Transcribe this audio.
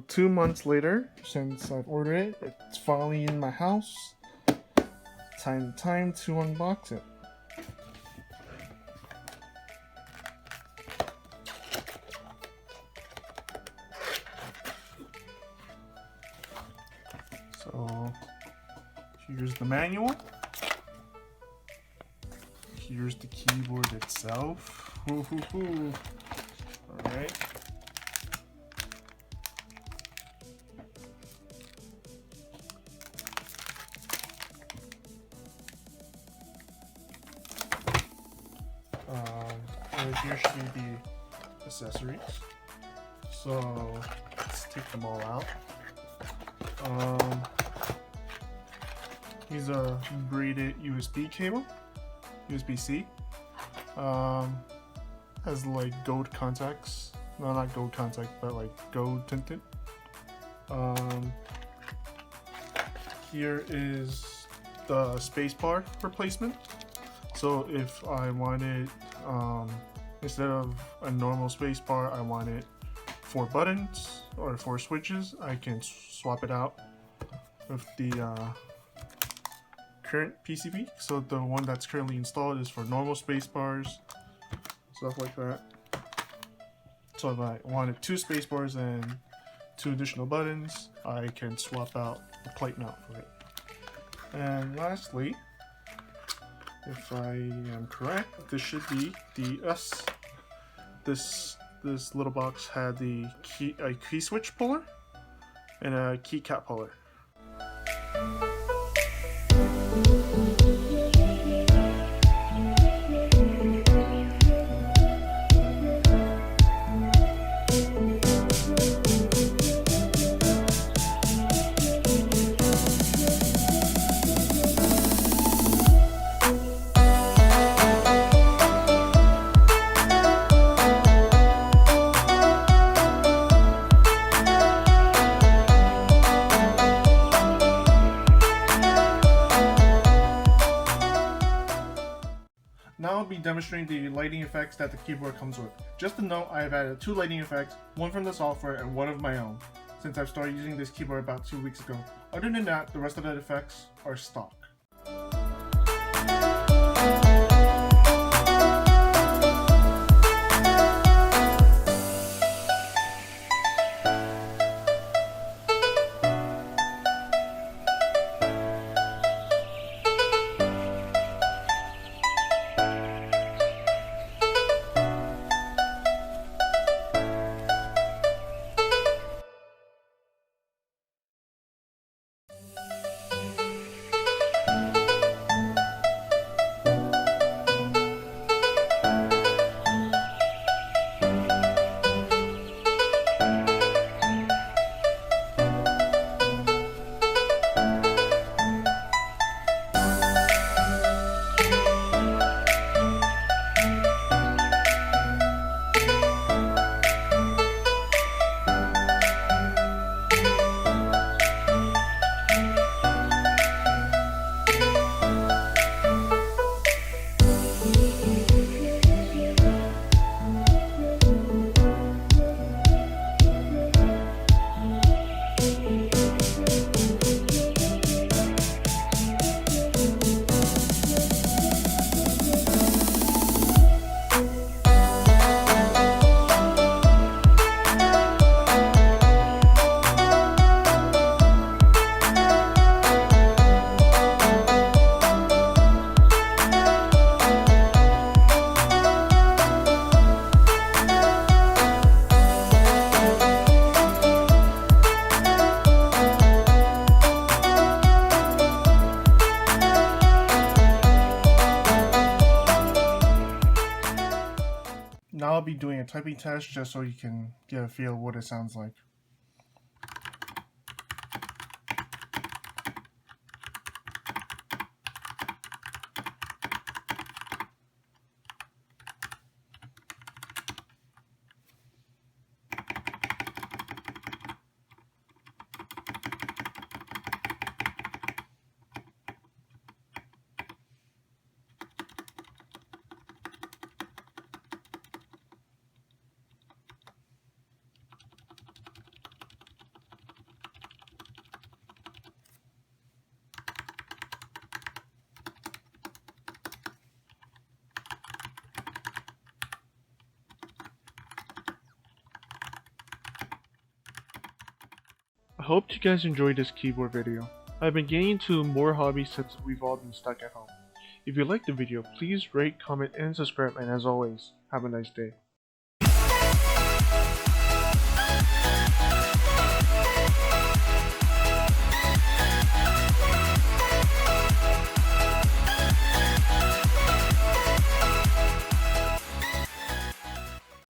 So 2 months later, since I've ordered it, it's finally in my house. Time to unbox it. So here's the manual. Here's the keyboard itself. Alright. Right here should be the accessories. So let's take them all out. Here's a braided USB cable, USB-C. Has like gold contacts. No, not gold contact, but like gold tinted. Here is the spacebar replacement. So if I wanted, instead of a normal spacebar, I wanted 4 buttons or 4 switches, I can swap it out with the current PCB. So the one that's currently installed is for normal spacebars, stuff like that. So if I wanted 2 spacebars and 2 additional buttons, I can swap out the plate mount for it. And lastly, if I am correct, this should be the this little box had the key switch puller and a keycap puller. Now I'll be demonstrating the lighting effects that the keyboard comes with. Just to note, I have added 2 lighting effects, one from the software and one of my own, since I've started using this keyboard about 2 weeks ago. Other than that, the rest of the effects are stock. Now I'll be doing a typing test just so you can get a feel of what it sounds like. I hope you guys enjoyed this keyboard video. I've been getting into more hobbies since we've all been stuck at home. If you liked the video, please rate, comment, and subscribe, and as always, have a nice day.